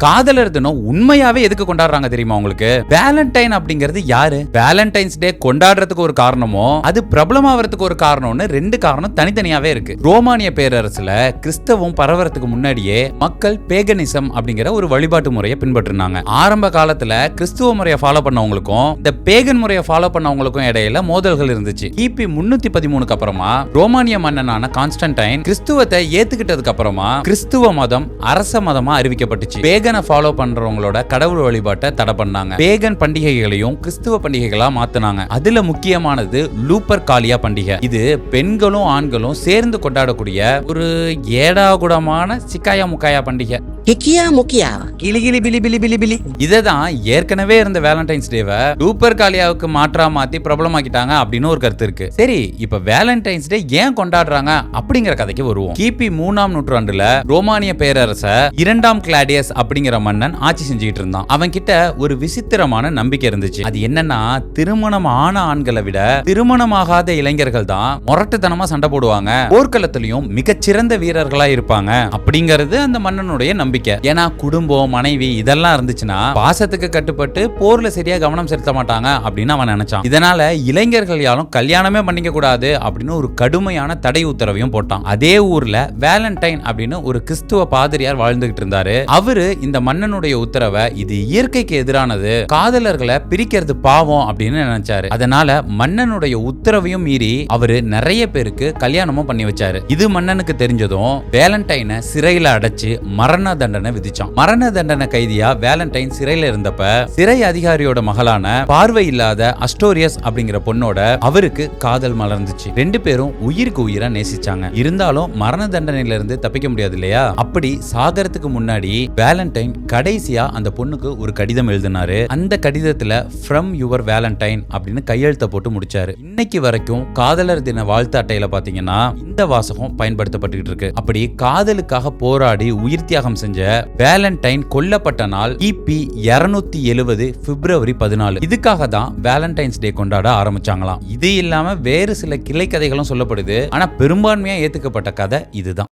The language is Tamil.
காதலர் தினம் உண்மையாவே எதுக்கு கொண்டாடுறாங்க தெரியுமா உங்களுக்கு? வேலண்டைன் அப்படிங்கிறது யாரு? வேலண்டைன்ஸ் டே கொண்டாடுறதுக்கு ஒரு காரணமோ அது பிரபலமாவதுக்கு ஒரு காரணம்னு ரெண்டு காரணம் தனித்தனியாவே இருக்கு. ரோமானிய பேரரசுல கிறிஸ்தவம் பரவறதுக்கு முன்னாடியே மக்கள் பேகனிசம் அப்படிங்கிற ஒரு வழிபாட்டு முறையை பின்பற்றினாங்க. ஆரம்ப காலத்துல கிறிஸ்துவ முறையை ஃபாலோ பண்ணவங்களுக்கும் இந்த பேகன் முறையை ஃபாலோ பண்ணவங்களுக்கும் இடையில மோதல்கள் இருந்துச்சு. கிபி 313க்கு அப்புறமா ரோமானிய மன்னனான கான்ஸ்டன்டைன் கிறிஸ்துவத்தை ஏத்துக்கிட்டதுக்கு அப்புறமா கிறிஸ்துவ மதம் அரச மதமா அறிவிக்கப்பட்டுச்சு. பேகனை ஃபாலோ பண்றவங்களோட கடவுள் வழிபாட்டை தடை பண்ணாங்க. பேகன் பண்டிகைகளையும் கிறிஸ்துவ பண்டிகைகளா மாத்தினாங்க. அதுல முக்கியமானது லூப்பர் காலியா பண்டிகை. இது பெண்களும் ஆண்களும் சேர்ந்து கொண்டாடக்கூடிய ஒரு ஏடாகுடமான சிக்காயா முக்காயா பண்டிகை. இததான் ஏற்கனவே இருந்த வேலண்டைன்ஸ் டேவை லூப்பர் காலியாவுக்கு மாற்றா மாத்தி பிரபலமாக்கிட்டாங்க அப்படின்னு ஒரு கருத்து இருக்கு. சரி, இப்ப வேலண்டைன்ஸ் டே ஏன் கொண்டாடுறாங்க அப்படிங்கிற கதைக்கு வருவோம். கிபி 3ஆம் நூற்றாண்டுல ரோமானிய பேரரச 2ஆம் கிளாடியஸ் அப்படிங்கிற மன்னன் ஆட்சி செஞ்சுக்கிட்டு இருந்தான். அவன் கிட்ட ஒரு விசித்திரமான நம்பிக்கை இருந்துச்சு. அது என்னன்னா, திருமணம் ஆன ஆண்களை விட திருமணமாகாத இளைஞர்கள் தான் முரட்டுத்தனமா சண்டை போடுவாங்க, போர்க்களத்திலையும் மிகச்சிறந்த வீரர்களா இருப்பாங்க அப்படிங்கிறது அந்த மன்னனுடைய நம்பிக்கை. ஏன்னா குடும்பம் மனைவி இதெல்லாம் இருந்துச்சுன்னா பாசத்துக்கு கட்டுப்பட்டு போர்ல சரியா கவனம் செலுத்த மாட்டாங்க அப்படின்னு அவன் நினைச்சான். இதனால இளைஞர்கள் யாரும் கல்யாணமே பண்ணிக்க கூடாது அப்படின்னு ஒரு கடுமையான தடை உத்தரவையும் போட்டான். அதே ஊர்ல வேலண்டைன் அப்படின்னு ஒரு கிறிஸ்துவ பாதிரியார் வாழ்ந்துகிட்டு இருந்தாரு. அவரு இந்த மன்னனுடைய உத்தரவை இது இயற்கைக்கு எதிரானது, காதலர்களை பிரிக்கிறது பாவம் அப்படின்னு நினைச்சாரு. அதனால மன்னனுடைய உத்தரவையும் மீறி அவரு நிறைய பேருக்கு கல்யாணமும் பண்ணி வச்சாரு. இது மன்னனுக்கு தெரிஞ்சதும் வேலண்டைனை சிறையில அடைச்சு மரண தண்டனை விதிச்சான். மரண தண்டனை கைதியா வேலண்டைன் சிறையில இருந்தப்ப சிறை அதிகாரியோட மகளான பார்வை இல்லாத அஸ்டோரியஸ் அப்படிங்கிற பொண்ணோட அவருக்கு காதல் மலர்ந்துச்சு. ரெண்டு பேரும் உயிருக்கு உயிரா நேசிச்சாங்க. இருந்தாலும் மரண தண்டனையில இருந்து தப்பிக்க முடியாது இல்லையா? அப்படி சாகறதுக்கு முன்னாடி வேலண்டைன் கடைசியா அந்த பொண்ணுக்கு ஒரு கடிதம் எழுதினாரு. அந்த கடிதத்துல ஃப்ரம் யுவர் வேலண்டைன் அப்படின்னு கையெழுத்த போட்டு முடிச்சாரு. இன்னைக்கு வரைக்கும் காதலர் தின வாழ்த்து அட்டையில பாத்தீங்கன்னா இந்த வாசகம் பயன்படுத்தப்பட்டு இருக்கு. அப்படி காதலுக்காக போராடி உயிர் தியாகம் செஞ்ச வேலண்டைன் கொல்லப்பட்ட நாள் கிபி 270 பிப்ரவரி 14. இதுக்காக தான் வேலண்டைன்ஸ் டே கொண்டாட ஆரம்பிச்சாங்களாம். இது இல்லாம வேறு சில கிளை கதைகளும் சொல்லப்படுது. ஆனா பெரும்பான்மையா ஏத்துக்கப்பட்ட கதை இதுதான்.